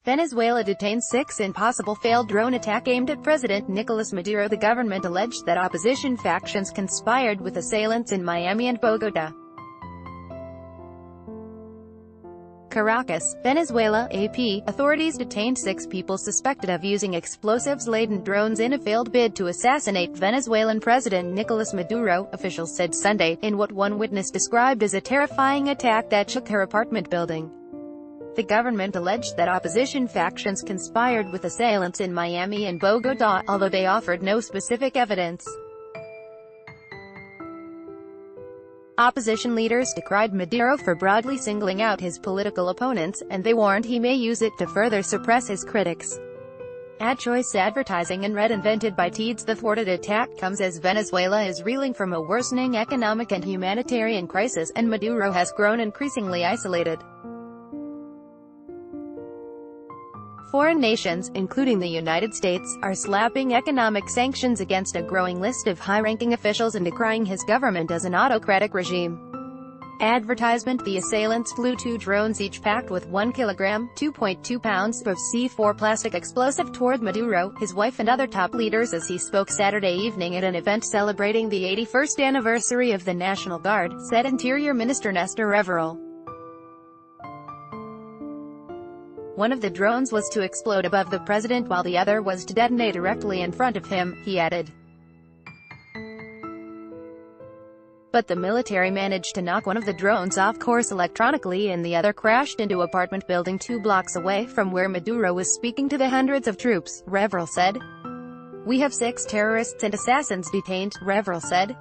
Venezuela detains 6 in possible failed drone attack aimed at President Nicolas Maduro. The government alleged that opposition factions conspired with assailants in Miami and Bogotá. Caracas, Venezuela, AP. Authorities detained 6 people suspected of using explosives-laden drones in a failed bid to assassinate Venezuelan President Nicolas Maduro, officials said Sunday, in what one witness described as a terrifying attack that shook her apartment building. The government alleged that opposition factions conspired with assailants in Miami and Bogotá, although they offered no specific evidence. Opposition leaders decried Maduro for broadly singling out his political opponents, and they warned he may use it to further suppress his critics. Ad-choice advertising and red invented by TEDs. The thwarted attack comes as Venezuela is reeling from a worsening economic and humanitarian crisis, and Maduro has grown increasingly isolated. Foreign nations, including the United States, are slapping economic sanctions against a growing list of high-ranking officials and decrying his government as an autocratic regime. Advertisement. The assailants flew 2 drones each packed with 1 kilogram (2.2 pounds) of C4 plastic explosive toward Maduro, his wife and other top leaders as he spoke Saturday evening at an event celebrating the 81st anniversary of the National Guard, said Interior Minister Néstor Reverol. One of the drones was to explode above the president while the other was to detonate directly in front of him, he added. But the military managed to knock one of the drones off course electronically and the other crashed into an apartment building 2 blocks away from where Maduro was speaking to the hundreds of troops, Reverol said. We have 6 terrorists and assassins detained, Reverol said.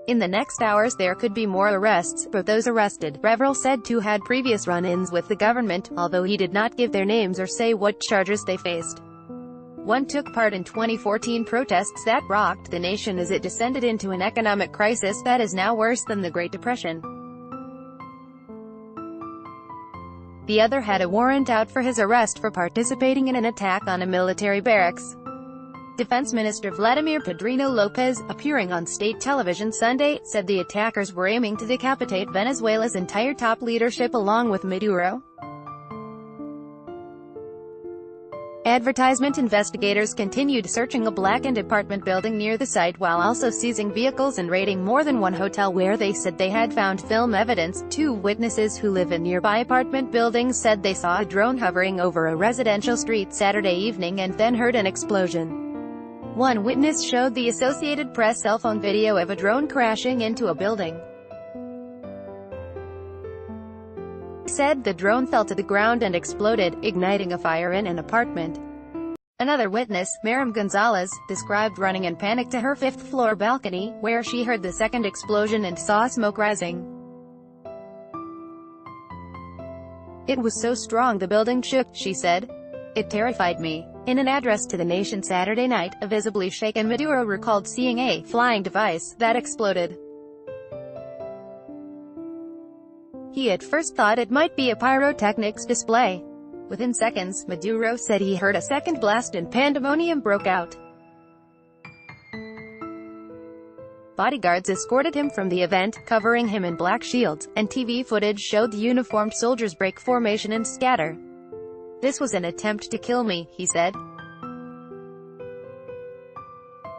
In the next hours there could be more arrests, but those arrested, Reverol said, 2 had previous run-ins with the government, although he did not give their names or say what charges they faced. One took part in 2014 protests that rocked the nation as it descended into an economic crisis that is now worse than the Great Depression. The other had a warrant out for his arrest for participating in an attack on a military barracks. Defense Minister Vladimir Pedrino Lopez, appearing on state television Sunday, said the attackers were aiming to decapitate Venezuela's entire top leadership along with Maduro. Advertisement. Investigators continued searching a blackened apartment building near the site while also seizing vehicles and raiding more than one hotel where they said they had found film evidence. 2 witnesses who live in nearby apartment buildings said they saw a drone hovering over a residential street Saturday evening and then heard an explosion. One witness showed the Associated Press cell phone video of a drone crashing into a building. He said the drone fell to the ground and exploded, igniting a fire in an apartment. Another witness, Miriam Gonzalez, described running in panic to her 5th-floor balcony, where she heard the second explosion and saw smoke rising. It was so strong the building shook, she said. It terrified me. In an address to the nation Saturday night, a visibly shaken Maduro recalled seeing a flying device that exploded. He at first thought it might be a pyrotechnics display. Within seconds, Maduro said he heard a second blast and pandemonium broke out. Bodyguards escorted him from the event, covering him in black shields, and TV footage showed the uniformed soldiers break formation and scatter. This was an attempt to kill me, he said.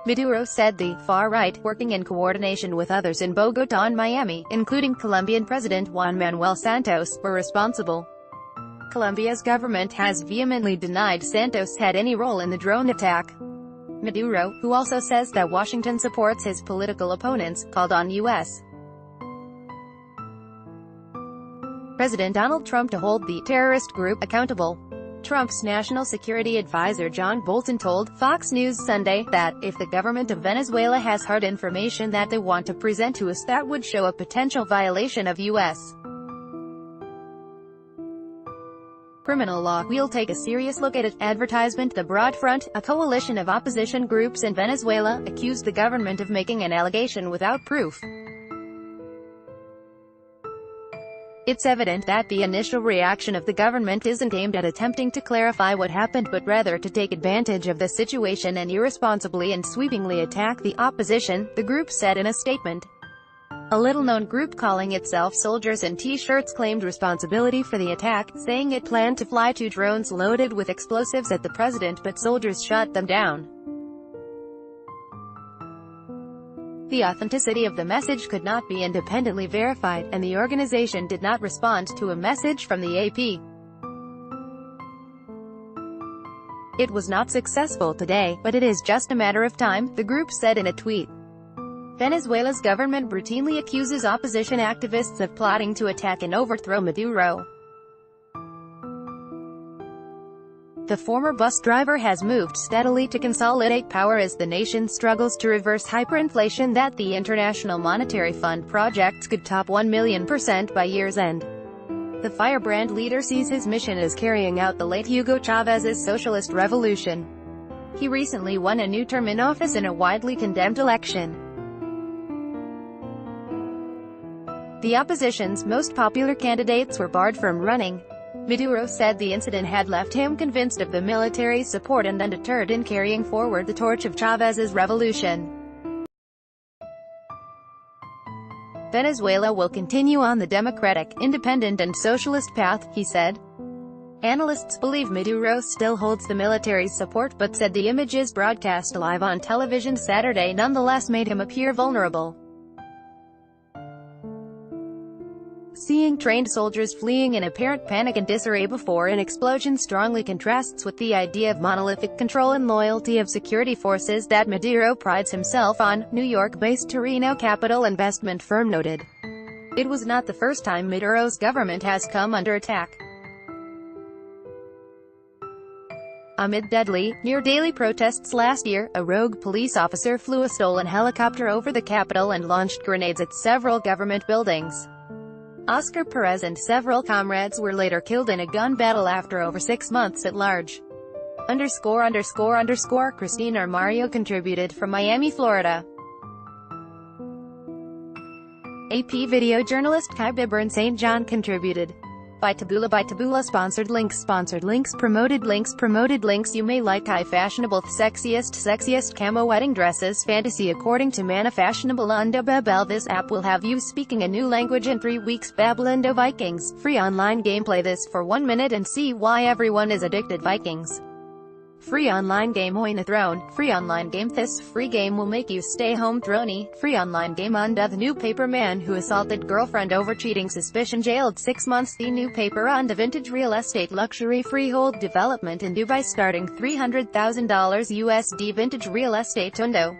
Maduro said the far-right, working in coordination with others in Bogotá and Miami, including Colombian President Juan Manuel Santos, were responsible. Colombia's government has vehemently denied Santos had any role in the drone attack. Maduro, who also says that Washington supports his political opponents, called on U.S. President Donald Trump to hold the terrorist group accountable. Trump's national security advisor John Bolton told Fox News Sunday that, if the government of Venezuela has hard information that they want to present to us that would show a potential violation of U.S. criminal law, we'll take a serious look at it. Advertisement. The Broad Front, a coalition of opposition groups in Venezuela, accused the government of making an allegation without proof. It's evident that the initial reaction of the government isn't aimed at attempting to clarify what happened but rather to take advantage of the situation and irresponsibly and sweepingly attack the opposition, the group said in a statement. A little-known group calling itself Soldiers in T-shirts claimed responsibility for the attack, saying it planned to fly 2 drones loaded with explosives at the president, but soldiers shot them down. The authenticity of the message could not be independently verified, and the organization did not respond to a message from the AP. It was not successful today, but it is just a matter of time, the group said in a tweet. Venezuela's government routinely accuses opposition activists of plotting to attack and overthrow Maduro. The former bus driver has moved steadily to consolidate power as the nation struggles to reverse hyperinflation that the International Monetary Fund projects could top 1,000,000% by year's end. The firebrand leader sees his mission as carrying out the late Hugo Chávez's socialist revolution. He recently won a new term in office in a widely condemned election. The opposition's most popular candidates were barred from running. Maduro said the incident had left him convinced of the military's support and undeterred in carrying forward the torch of Chávez's revolution. Venezuela will continue on the democratic, independent and socialist path, he said. Analysts believe Maduro still holds the military's support, but said the images broadcast live on television Saturday nonetheless made him appear vulnerable. Seeing trained soldiers fleeing in apparent panic and disarray before an explosion strongly contrasts with the idea of monolithic control and loyalty of security forces that Maduro prides himself on, New York-based Torino capital investment firm noted. It was not the first time Maduro's government has come under attack. Amid deadly, near-daily protests last year, a rogue police officer flew a stolen helicopter over the capital and launched grenades at several government buildings. Oscar Perez and several comrades were later killed in a gun battle after over 6 months at large. Christina Mario contributed from Miami, Florida. AP video journalist Kai Bibber in St. John contributed. By Taboola sponsored links promoted links. You may like high fashionable sexiest camo wedding dresses fantasy according to Mana Fashionable Unda Babel. This app will have you speaking a new language in 3 weeks. Babelindo Vikings. Free online game. Play this for 1 minute and see why everyone is addicted. Vikings. Free online game. Oin a throne. Free online game. This free game will make you stay home throny. Free online game. Unda the new paper man who assaulted girlfriend over cheating suspicion jailed 6 months. The new paper Unda vintage real estate luxury freehold development in Dubai starting $300,000 USD vintage real estate Undo.